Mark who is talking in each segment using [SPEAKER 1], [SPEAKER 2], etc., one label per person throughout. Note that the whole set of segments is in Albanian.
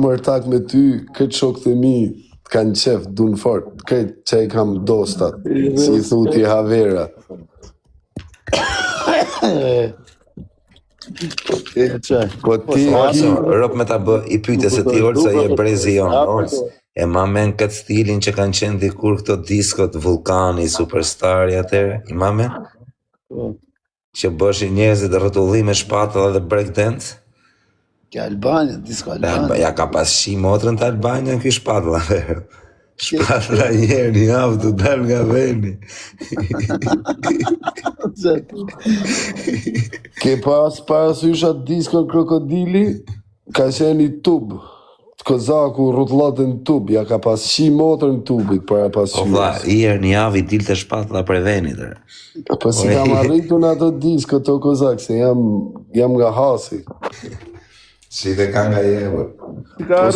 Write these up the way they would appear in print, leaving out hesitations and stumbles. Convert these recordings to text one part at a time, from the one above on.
[SPEAKER 1] mërtak me ty, këtë shokët e mi kanë qef, dun fort, këtë që i kam dostat, si i thuti Havera. Po ti
[SPEAKER 2] rëp me ta bë i pyetje se ti Olca je brezi jon, e ma men këtë stilin që kanë qenë dikur këto diskot Vulkani, Superstari atëre, i ma men? Që bëshin njerëzit rrotullim me shpatulla dhe breakdance?
[SPEAKER 3] Kja Albania, disko Albania.
[SPEAKER 2] Ja ka pas shi motrën të Albania në ky shpatulla. Shpatulla njerë një avë të dal nga veni.
[SPEAKER 1] Ke pas parasysh atë diskon Krokodili, ka qenë i tub. Kozaku rrotullote në tub, ja ka pas shi motrën në tubit para pas
[SPEAKER 2] shi. O vlla, herë një javë i dilte shpatulla për venit.
[SPEAKER 1] Po si kam arritur në ato disko të Kozak, se jam nga Hasi.
[SPEAKER 2] Si dhe ka nga jebër.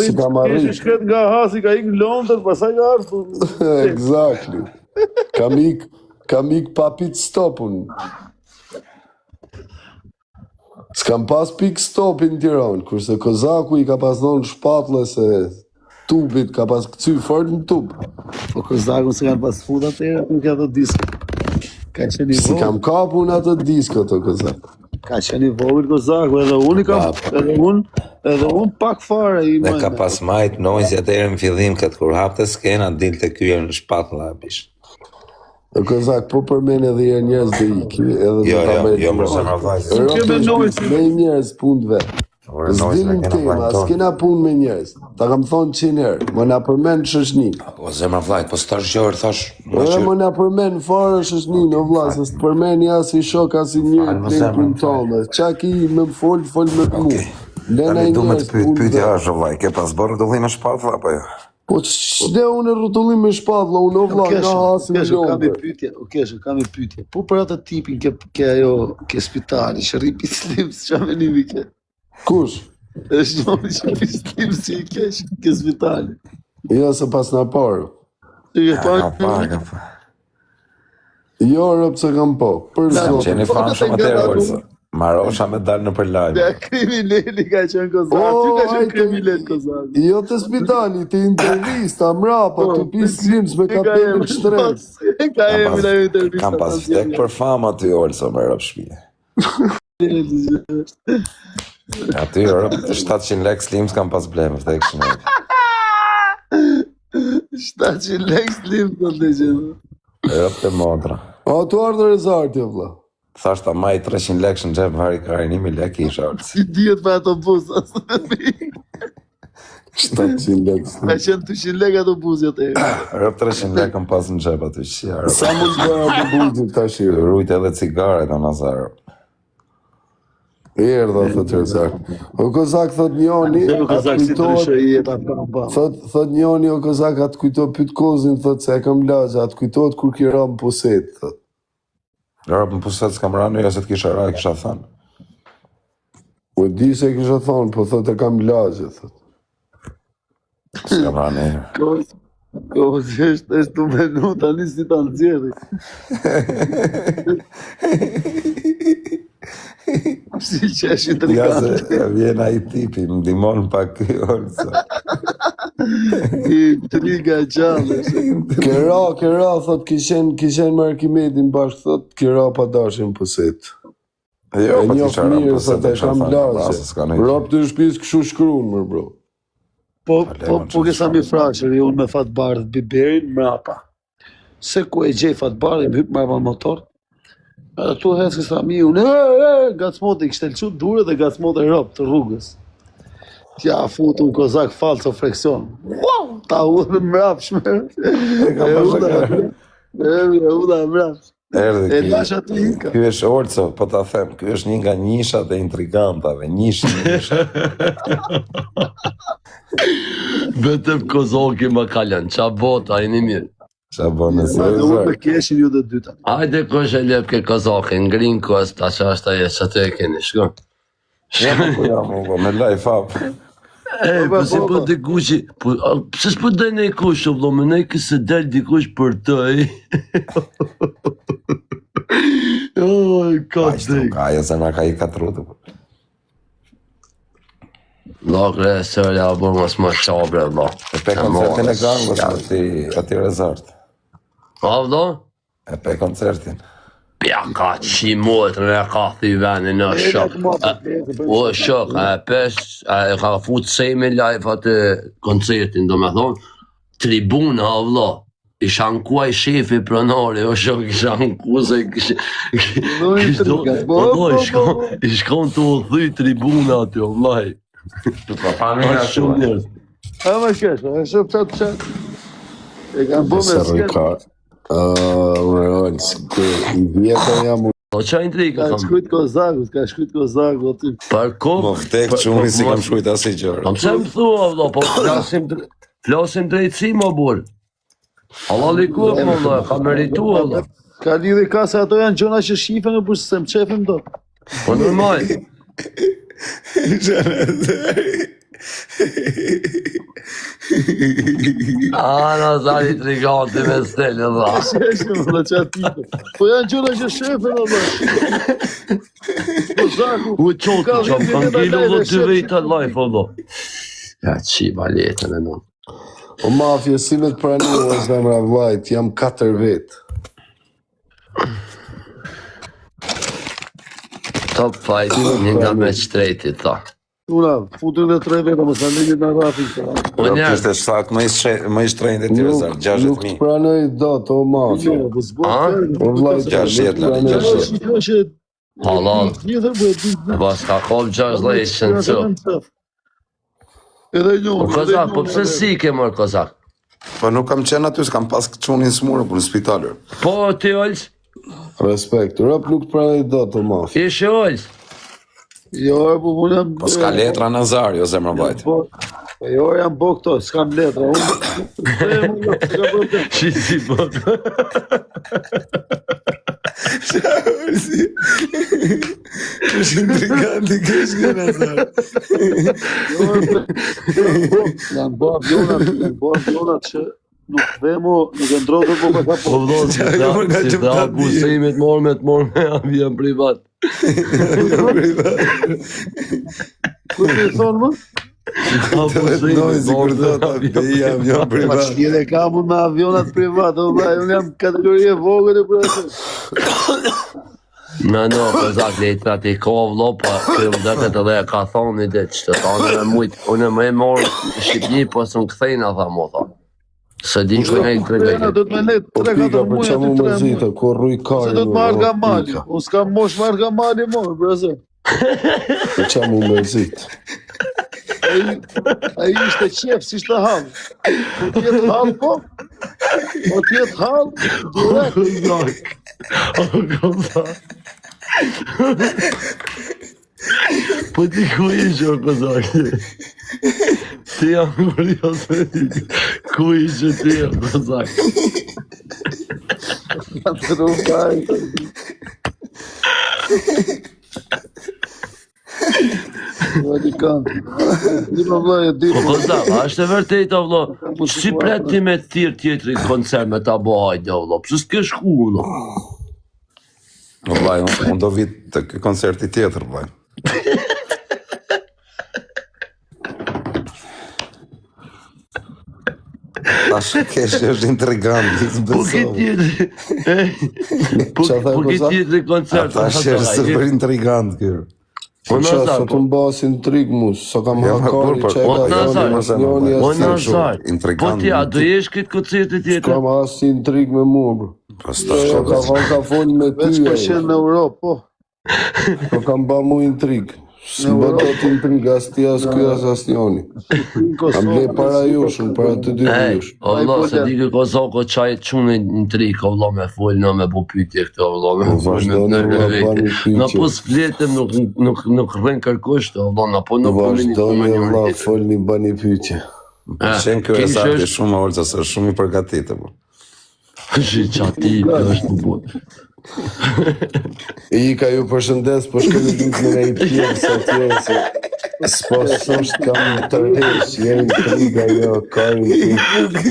[SPEAKER 4] Si kam arritur. Kishë shkret nga Hasi, ka ik në Londër, pasaj ka artu.
[SPEAKER 1] Exactly. Kam ik pa pit stopun. S'kam pas pit stopin Tiranë, kurse Kozaku i ka pas dhonë shpatulla se tubit ka pas këcy fort në tub.
[SPEAKER 3] Po Kozaku se kanë pas fut atëherë nuk ato disko. Ka qenë i vogël.
[SPEAKER 1] Si kam kapu në ato disko të Kozaku.
[SPEAKER 3] Ka qenë i vogël Kozaku, edhe unë pak fare i
[SPEAKER 2] dhe ka pas majt nojzi atëherë në fillim këtë kur hapte skena dilte kryer në shpatulla bish.
[SPEAKER 1] Kozak, po përmen edhe njerëz dhe iki.
[SPEAKER 2] Jo, më zemra vllaj.
[SPEAKER 1] Me njerëz punë vetë. S'dilin tema, s'kena punë me njerëz. Ta kam thonë 100 herë, më na përmen shoshnin.
[SPEAKER 2] O zemra vllaj, po s'tash gjërë, thash...
[SPEAKER 1] Më na përmen fare shoshnin, o vlla, se s'përmen as i shok, as i njërë të punë tonë. Qa ki me fol me mu.
[SPEAKER 2] Tani du me të pyetja është, o vllaj, ke pas bërë rrotullim me shpatulla, apo jo?
[SPEAKER 1] Po ç'de unë rrotullim me shpatulla, unë o vlla, ka hasim
[SPEAKER 3] Keshe, kam i pyetje. Po për atë tipin ke spitali, që rri pislim, s'qa menimi ke?
[SPEAKER 1] Kush?
[SPEAKER 3] Është njëri që pislim si i kesh, ke spitali.
[SPEAKER 1] Jo, se pas na parë. Jo, rëpë se kam po.
[SPEAKER 2] Qeni fanë shumë të erë, Marosha me dalë në për live.
[SPEAKER 3] Ja, krimineli ka qenë Kozak, ty ka qenë kriminel Kozak.
[SPEAKER 1] Jo të spitali, të intervista, mrapa, të pislims me kapelin shtret.
[SPEAKER 3] Ka emi në intervista.
[SPEAKER 2] Kam pas vdek për fama ty, Olso, me rëpë shpije. Aty, rëpë, 700 lek slims kam pas blemë, vdek shumë.
[SPEAKER 3] 700 lek slims të të gjithë.
[SPEAKER 2] Rëpë të modra.
[SPEAKER 1] O, tu ardhë rezartë, jo, vla.
[SPEAKER 2] Thashta maj 300 lek në gjepë vari karin 1.000 lek i shartë.
[SPEAKER 3] Si dihet me autobus, asë të mi.
[SPEAKER 1] 700 lek.
[SPEAKER 3] Ka qenë 200 lek autobusjet e.
[SPEAKER 2] Rëpë 300 lek më pas në gjepë aty qësia.
[SPEAKER 1] Sa mund të autobusit të shirë?
[SPEAKER 2] Rujt edhe cigaret o nazarë.
[SPEAKER 1] Erdha, thot rezartë. O Kozak, thot njoni, thot njoni, o Kozak, atë kujto pyt kozin, thot se e kam lagja, atë kujtot kur kira më puset, thot.
[SPEAKER 2] Rëpë në puset s'kam ranu, ja se t'kisha ra, kisha thanë.
[SPEAKER 1] Po di se kisha thonë, po thot e kam lagje, thot.
[SPEAKER 2] S'kam ranu e.
[SPEAKER 3] Kozi është të menu, tani si të nëzjeri. Si që është i trikante.
[SPEAKER 2] Ja se vjena i tipi, më dimon pa kjo.
[SPEAKER 3] I triga gjallë.
[SPEAKER 1] Kera, thot, kishen me Arkimedin bashkë, thot, kera pa dashin pësit.
[SPEAKER 2] Jo, pa t'isha ram
[SPEAKER 1] pësit, e kam lagje. Rap të shpis këshu shkruun, mërë bro.
[SPEAKER 3] Po kësa mi fraqëri, unë me fatbardhët biberin, mrapa. Se ku e gjej fatbardhët, më hypë mrapa motor, edhe tu hecë kësa mi, unë, gacmot i kështelqu dure dhe gacmot e rëpë të rrugës. Tja futu në Kozak falso freksion. Wow! Ta udhë mrap shme. E uda mrap. E lasha të hika.
[SPEAKER 2] Ky është Olco, po ta them, ky është një nga njishat e intrigantave, njisha.
[SPEAKER 5] Vetëm Kozaki më kalan, qa bota, i një mirë.
[SPEAKER 2] Qa bo në se
[SPEAKER 3] unë me keshin ju dhe dyta.
[SPEAKER 5] Ajde kush e lep ke Kozaki, ngrin kos, ta që ashta e që të e keni, shko.
[SPEAKER 2] Me life up.
[SPEAKER 5] Po si po të kushi, pëse s'po dhe ne kush, vlo, me ne këse del dikush për të, Oj, ka të
[SPEAKER 2] Ajo zemra ka i katrutu.
[SPEAKER 5] Lakre, sërja, bërë mos më shabre, vlo.
[SPEAKER 2] E pe koncertin e gangës, ati rezart.
[SPEAKER 5] A, vlo?
[SPEAKER 2] E pe koncertin.
[SPEAKER 5] Pja ka qimotrën e ka thyvenin në shok. O shok, e ka fut sejme live atë koncertin, do me thonë, tribuna, vlo. I shankuaj shefi pronari, o shok, i shanku se i shkon të u thy tribuna aty, o vlaj. Shumë njërës.
[SPEAKER 3] A më kesh, e shumë qatë. E kanë bo me
[SPEAKER 1] skenë. I vjetër jam
[SPEAKER 5] O qa intrika
[SPEAKER 3] Ka
[SPEAKER 5] kam?
[SPEAKER 3] shkujt Kozakut aty.
[SPEAKER 5] Për kop?
[SPEAKER 2] Mo vdek që unë si kam shkujt asë i gjërë.
[SPEAKER 5] Kam se më thua, vlo, po flasim drejtësi, më burë. Allah likuf, më vlo, ka meritu, vlo.
[SPEAKER 3] Ka lidhe ka se ato janë gjona që shifen e burë se më qefim do.
[SPEAKER 5] Po normal. Nazari Triganti me stele, dha.
[SPEAKER 3] Sheshme më dhe qatë tipe. Po janë gjona që shefen o dhe. Kozaku.
[SPEAKER 5] U qotë, që më kanë gjilu dhe të vejta life, vlo. Ja, qiba letën e në.
[SPEAKER 1] O mafje, si me të pranu o zemra vlajt, jam 4 vetë.
[SPEAKER 5] Top fight, një nga me qtrejti, tha.
[SPEAKER 3] Una, futën dhe 3 veta, më sa një në rafi.
[SPEAKER 5] Unë jam,
[SPEAKER 2] Kështë e shtak më i shtrejnë dhe të rezart,
[SPEAKER 1] Nuk të
[SPEAKER 2] 60.000.
[SPEAKER 1] pranoj dot, o mafje. O vlajt,
[SPEAKER 2] 60
[SPEAKER 1] nuk
[SPEAKER 2] lari,
[SPEAKER 1] pranoj
[SPEAKER 2] 60.
[SPEAKER 5] halal. E pas ka kop 60 shënë që.
[SPEAKER 3] Edhe një.
[SPEAKER 5] O Kozak, po pëse si ke mërë Kozak?
[SPEAKER 2] Po nuk kam qenë aty, s'kam pas qunin smurë për në spitalër.
[SPEAKER 5] Po, ti Olës,
[SPEAKER 1] respekt. Rëp nuk të pranoj dot, o mafje.
[SPEAKER 5] ishe Olës.
[SPEAKER 3] Jo, po unë jam...
[SPEAKER 2] Po s'ka letra Nazari, o zemra vajt.
[SPEAKER 3] Jo, jam bo këto, s'kam letra.
[SPEAKER 5] Shi si po.
[SPEAKER 2] Kështë intriganti, kështë nga Nazari.
[SPEAKER 3] Janë bo avionat që nuk vemo, nuk e ndrodhë po me ka
[SPEAKER 5] Po
[SPEAKER 3] po.
[SPEAKER 5] vdo, si da abusimi të morë me avion privat.
[SPEAKER 3] Ku të thonë më?
[SPEAKER 5] Abusimi të morë me avion privat.
[SPEAKER 3] Ma që njëre kam unë me avionat privat, unë jam kategorie vogët e për atë.
[SPEAKER 5] Në Kozak, letra ti ka vlo, pa këllë dëtet edhe e ka thonë një ditë, që të thonë e mujtë, unë me morë Shqipni, po së më këthejnë, tha mo, tha. Se di që në i të
[SPEAKER 3] Trena do të me ne
[SPEAKER 1] Po
[SPEAKER 3] 3-4
[SPEAKER 1] pika, po
[SPEAKER 3] muaj
[SPEAKER 1] që mu
[SPEAKER 3] aty 3
[SPEAKER 1] mërzita,
[SPEAKER 3] muaj.
[SPEAKER 1] ko rruj
[SPEAKER 3] Se
[SPEAKER 1] kari.
[SPEAKER 3] do të marrë nga mali, unë s'kam mosh marrë nga mali mo, brezë.
[SPEAKER 1] Po që mu mërzit.
[SPEAKER 3] A i ishte qef, si ishte halë. Po tjetë halë, po? Po tjetë halë, direkt.
[SPEAKER 5] Kozak. Po ti ku ishe o Kozak? Ti jam kurios me ti. Ku ishe ti o Kozak?
[SPEAKER 3] Të rukaj. Vadi kanë. Di më vlaj e di.
[SPEAKER 5] Po Kozak, a është e vërtet o vlo? Si pret ti me thirë tjetëri koncert me ta bo hajde o vlo? Pësë s'ke shku vlo?
[SPEAKER 2] O vaj, unë do vit të kë koncerti tjetër, vaj. Tash kesh është intrigant,
[SPEAKER 5] Po ki tjetëri... Po ki tjetëri koncert?
[SPEAKER 2] Tash është super intrigant kjo.
[SPEAKER 5] Po
[SPEAKER 1] Qa,
[SPEAKER 5] Nazar,
[SPEAKER 1] sa të mba si në trig mu, sa kam
[SPEAKER 2] Ja,
[SPEAKER 1] hakari,
[SPEAKER 2] po,
[SPEAKER 1] që e
[SPEAKER 5] po,
[SPEAKER 1] ka
[SPEAKER 5] Nazar,
[SPEAKER 1] joni
[SPEAKER 5] Po
[SPEAKER 1] asë
[SPEAKER 5] Nazar, po
[SPEAKER 2] intrigant.
[SPEAKER 5] ti a do jesh këtë koncerti tjetër?
[SPEAKER 1] kam asë si në trig me mu, bro.
[SPEAKER 2] Pastaj
[SPEAKER 1] Jo, ka thonë ka folë me
[SPEAKER 3] Veç
[SPEAKER 1] ty,
[SPEAKER 3] ka shenë në Europë, po.
[SPEAKER 1] po kam ba mu intrig. Së më do të intrig, as ti, as kjo, as njoni. Am le para jush, unë para të dy
[SPEAKER 5] Ej,
[SPEAKER 1] jush.
[SPEAKER 5] o vlo, se di kë Kozako qaj qunë në trik, o vlo me full, në me bu pytje këto, o vlo me full,
[SPEAKER 1] vazhdoni,
[SPEAKER 5] me
[SPEAKER 1] vlla,
[SPEAKER 5] vete.
[SPEAKER 1] bani pyetje.
[SPEAKER 5] Në po s'fletem, nuk rrën kërkusht, o vlo, në po nuk
[SPEAKER 1] Vazhdoni, vlla, folni, bani pyetje.
[SPEAKER 2] Qenë kjo e sarti shumë orëza, se është shumë i përgatitë, po.
[SPEAKER 5] Shi qati, është më botë.
[SPEAKER 1] I ka ju përshëndes, po shkëllë dhëtë në i pjerë, sa tjerë, se s'po sështë kam të rresh, jenë intriga, jo, ka intriga.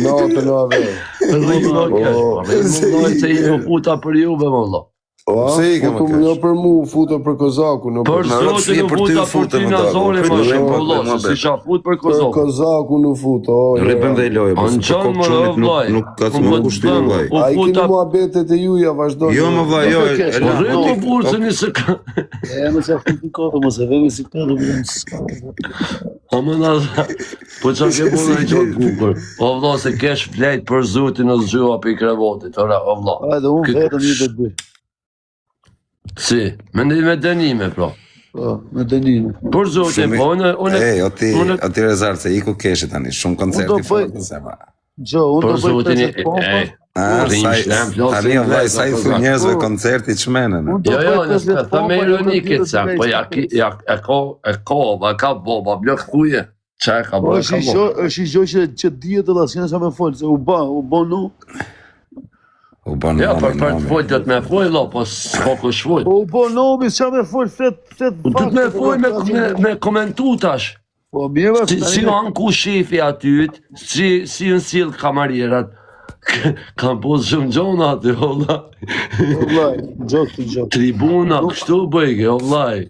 [SPEAKER 1] Natën o ave.
[SPEAKER 5] Rrimë në kesh, rrimë në se i në puta për juve, më vlo.
[SPEAKER 2] Pse i kemi
[SPEAKER 1] futu jo për mu, futu për Kozakun.
[SPEAKER 5] Për zotin nuk futa për ty Nazori më shumë vëllai, si qa fut për
[SPEAKER 1] Për
[SPEAKER 5] Kozakun.
[SPEAKER 1] Kozakun nuk futu.
[SPEAKER 2] Rripëm dhe i lojë, po
[SPEAKER 5] Anë qanë më vëllai.
[SPEAKER 2] nuk ka të më kushtu vllai.
[SPEAKER 1] A i kini muhabetet e juja vazhdojnë.
[SPEAKER 2] Jo më vllai, jo.
[SPEAKER 5] Rritu burë se një se ka.
[SPEAKER 3] Më që aftë të kodë, mos e vemi si këtë dhe vëllëm s'ka.
[SPEAKER 5] A më Nazar, po qa ke bërë në qanë bukur. O vëllai se kesh flet për zotin në zgjua për i krevotit, ora, o vëllai.
[SPEAKER 3] Hajde, unë vetëm një të bëj.
[SPEAKER 5] Si, me me dënime, pra.
[SPEAKER 3] Po, me dënime.
[SPEAKER 5] Për zotin, po,
[SPEAKER 2] O ti rezarë se iku keshi tani, shumë koncerti fort në zemra.
[SPEAKER 3] Gjo, unë
[SPEAKER 5] për
[SPEAKER 3] do bëj
[SPEAKER 5] zotin,
[SPEAKER 3] 50 pompa.
[SPEAKER 2] Tani vllai sa i thu njerëzve koncerti çmenën.
[SPEAKER 5] Jo, nëse thëmë ironike ca, po ka boba, blok thuje. Qa ka
[SPEAKER 3] Po,
[SPEAKER 5] bërë, ka bërë.
[SPEAKER 3] është i gjë që dihet edhe asnjë sa më fol, se u bë nu.
[SPEAKER 2] U ban
[SPEAKER 5] Ja, për të folë do të me folë, lo, po s'ko ku shfolë.
[SPEAKER 3] Po u bë nu, mi ç'a më fol flet
[SPEAKER 5] Do të me folë me komentu tash.
[SPEAKER 3] Po mirë,
[SPEAKER 5] Si anë ku shefi atyt, si në sill kamarierat. Kam posë shumë gjona aty, vëllai.
[SPEAKER 3] vllai, gjok.
[SPEAKER 5] Tribuna, kështu bëjke, vëllai.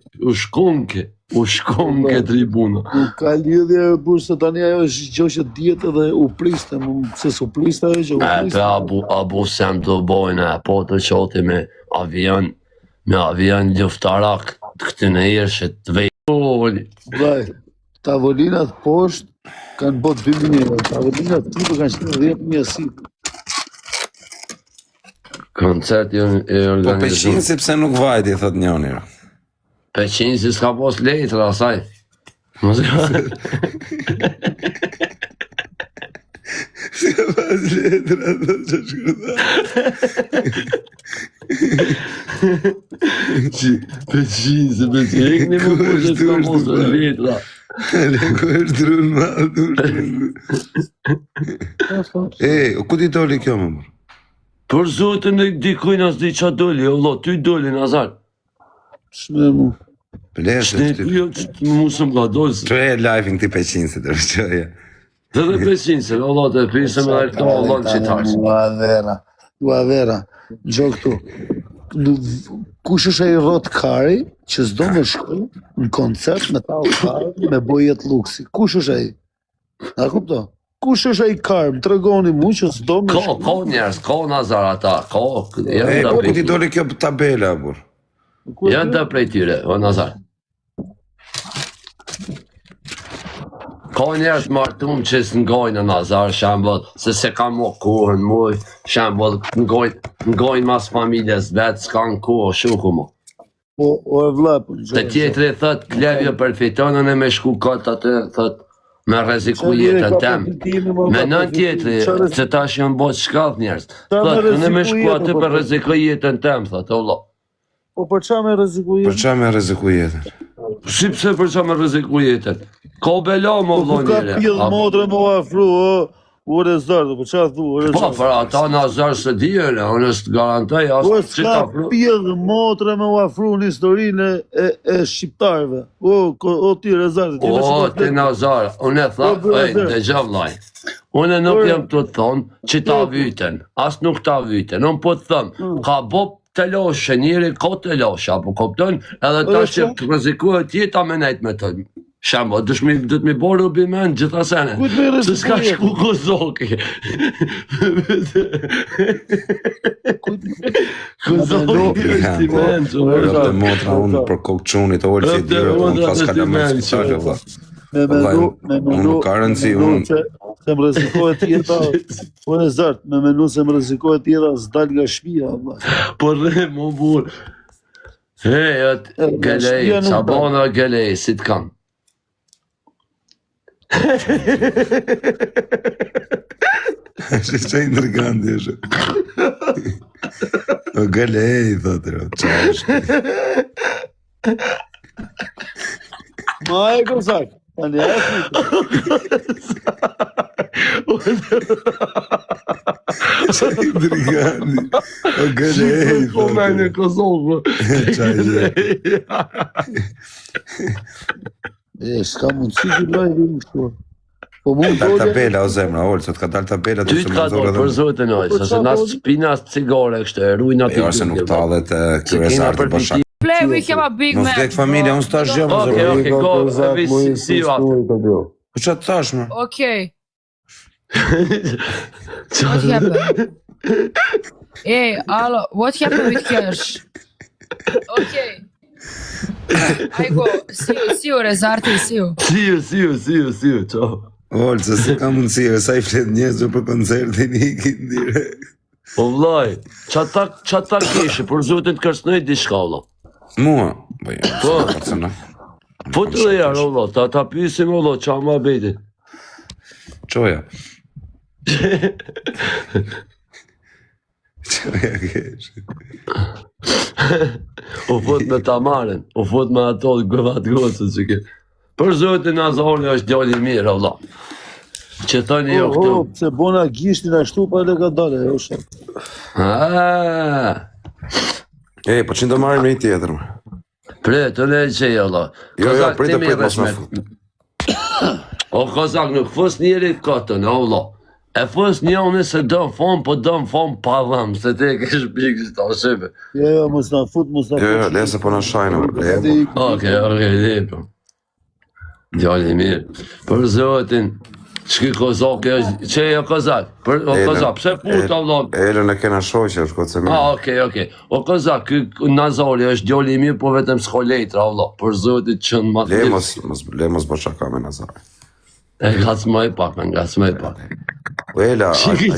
[SPEAKER 5] U shkonke tribuna.
[SPEAKER 3] Nuk ka lidhje burë se tani ajo është gjë që dihet edhe u priste, se s'u priste ajo që u
[SPEAKER 5] E
[SPEAKER 3] priste.
[SPEAKER 5] pe abu sem të bojnë, po të qoti me avion luftarak të këtë në irshe të vejtë.
[SPEAKER 3] Vllai, tavolinat poshtë kanë bot 2.000 euro, tavolinat tipe kanë qenë 10.000 si.
[SPEAKER 5] Koncert e
[SPEAKER 2] Po
[SPEAKER 5] organizuar.
[SPEAKER 2] peqin si pse nuk vajti, thot njëri.
[SPEAKER 5] Peqin si s'ka pos letra, asaj. Mos e Peqin si peqin më përse s'ka pos letra.
[SPEAKER 2] Leko është drun madhur. Ku ti doli kjo më mërë?
[SPEAKER 5] Për zotin e dikujnë as di qa doli, o vëlla, ty doli Nazar.
[SPEAKER 3] Shme mu.
[SPEAKER 2] Plesë
[SPEAKER 5] Ne
[SPEAKER 2] është
[SPEAKER 5] jo musëm nga dolës.
[SPEAKER 2] Që e live-in këti peqin si të rëshqoja.
[SPEAKER 5] Dhe peqin se, o vëlla, të prisëm edhe këto o vëlla në qitarës.
[SPEAKER 3] Ua vera, gjo këtu. Kush është ai rrot kari që s'do me shku në koncert me ta kari me bojet luksi? Kush është ai? A kupto? Kush është ai kar? Më tregoni mu që s'do me shku.
[SPEAKER 5] Ka njerës, ka Nazar ata, ka,
[SPEAKER 2] Ku
[SPEAKER 5] janë
[SPEAKER 2] ti doli kjo tabela, bur?
[SPEAKER 5] Janë të prej tyre, o Nazar. Ka njerës martum që s'ngojnë në Nazar, shembol, se kam mo kohën muj, shembol, ngojnë mas familjes vetë, s'kan kohë, shuku mo.
[SPEAKER 3] Po, o e vla, po
[SPEAKER 5] Të tjetëri thët, klevjo përfitonën e me shku këtë atë, thët, me reziku jetën tem. Me nën tjetëri, që tash janë bot shkallë njerës. Thët, në me shku atë për reziku jetën tem, thët, o vla.
[SPEAKER 3] Po për qa me rreziku
[SPEAKER 2] Për
[SPEAKER 3] jetë?
[SPEAKER 2] qa me rreziku jetën?
[SPEAKER 5] Si pse për qa me reziku jetën? Ka bela më
[SPEAKER 3] Po
[SPEAKER 5] vlo
[SPEAKER 3] ka
[SPEAKER 5] njëre.
[SPEAKER 3] pjellë motre më afru, o rezardë, po qa thu, o
[SPEAKER 5] Po,
[SPEAKER 3] rezardë?
[SPEAKER 5] për ata Nazar së dijën, unë së garantoj,
[SPEAKER 3] Po
[SPEAKER 5] asë që ta
[SPEAKER 3] s'ka
[SPEAKER 5] pru.
[SPEAKER 3] pjellë motre më afru në historinë e shqiptarëve. O ti rezardë, ti me
[SPEAKER 5] O,
[SPEAKER 3] që
[SPEAKER 5] ti Nazar, unë e tha, dhe gjë vlaj. Unë nuk jam të thonë që ta vyten, asë nuk ta vyten. Unë po të thëmë, ka bo të loshe, njëri ka të loshe, apo kopton, edhe ta që të rrezikohet tjeta me nejt me të. Shambo, do të mi borë ubi men gjitha sene.
[SPEAKER 3] Kujt me rreziku
[SPEAKER 5] Se s'ka
[SPEAKER 3] jetën?
[SPEAKER 5] shku Kozoki. Kozoki është i men, që
[SPEAKER 2] Rëpte motra unë për kokë qunit, orë që i dyre, po unë pas ka da me spitale, vla.
[SPEAKER 3] Me menu,
[SPEAKER 2] Unë nuk ka rëndësi, unë
[SPEAKER 3] se më rrezikohet jeta, po e zartë, me menu se më rrezikohet jeta s'dal nga shpia, valla.
[SPEAKER 5] Po rre, më burë. Hej, gelej,
[SPEAKER 3] shpia nuk
[SPEAKER 5] sabona gelej, si të kam.
[SPEAKER 2] është që i ndërgandi është. O galej, thotë, qa është.
[SPEAKER 3] Ma e kozak, tani e
[SPEAKER 2] Qa i ndërgandi. O galej,
[SPEAKER 5] Po me në
[SPEAKER 2] thotë.
[SPEAKER 5] Kosovë.
[SPEAKER 2] Qa i
[SPEAKER 3] s'ka mundësi që lajë dhe më shtuar. Po mund
[SPEAKER 2] Ka dal tabela o zemra, Olca, të ka dal tabela
[SPEAKER 5] Ty të ka dorë për zotin oj, se na spina cigare kështë, e rujna të
[SPEAKER 2] Jo, se nuk tallet kryesar të bashak.
[SPEAKER 6] Play, we have a Big
[SPEAKER 2] Mos
[SPEAKER 6] Mac.
[SPEAKER 2] vdek familja, unë s'tash gjë më
[SPEAKER 5] Okay,
[SPEAKER 2] zemra.
[SPEAKER 5] okay, go, see you after.
[SPEAKER 2] Po ç'a të thash më?
[SPEAKER 6] Okay. What happened? Hey, hello. What happened with cash? Okay. I go. See you, Rezarti, see you.
[SPEAKER 5] See you, ciao.
[SPEAKER 2] Olca, se ka mundësi, e sa I flet njerëzve për koncertin ikin direkt.
[SPEAKER 5] Po vllaj, qa ta keshe, për zotin të kërcnoj diçka vlla.
[SPEAKER 2] Mua, po jo,
[SPEAKER 5] Po.
[SPEAKER 2] personal.
[SPEAKER 5] Fotë dhe jarë vlla, ta pysim vlla, qa ma beti.
[SPEAKER 2] Çoja. Çoja kesh.
[SPEAKER 5] U fut me tamarin, u fut me ato gëvat gocën që ke. Për zotin Nazori është djali mirë vlla. Që thoni jo këtu.
[SPEAKER 3] Se bona gishtin ashtu pa le ka dale, o shak.
[SPEAKER 2] Po që do marrim një tjetër më.
[SPEAKER 5] Pre, të ne që e vlla.
[SPEAKER 2] Jo, prit mos më fut.
[SPEAKER 5] O kozak, nuk fës njeri këtën, o vlla. E fës njëri se dëm fon, po dëm fon pa dhëm, se te kesh pikës të ashebe.
[SPEAKER 3] Jo, mos na fut.
[SPEAKER 2] Jo, lese po na shajnë.
[SPEAKER 5] Okej, lepë. Djali mirë. Për zotin, çki kozak, që e kozak? O kozak, pse puta vlla?
[SPEAKER 2] Elën e kena shoqë, është këtë se mirë.
[SPEAKER 5] Okej. O kozak, ky Nazori është djali mirë, po vetëm s'ka letra vlla. Për zotin që në matë.
[SPEAKER 2] Le mos bashaka me Nazar.
[SPEAKER 5] E ngacmoj pak.
[SPEAKER 2] Ela,
[SPEAKER 5] Çiki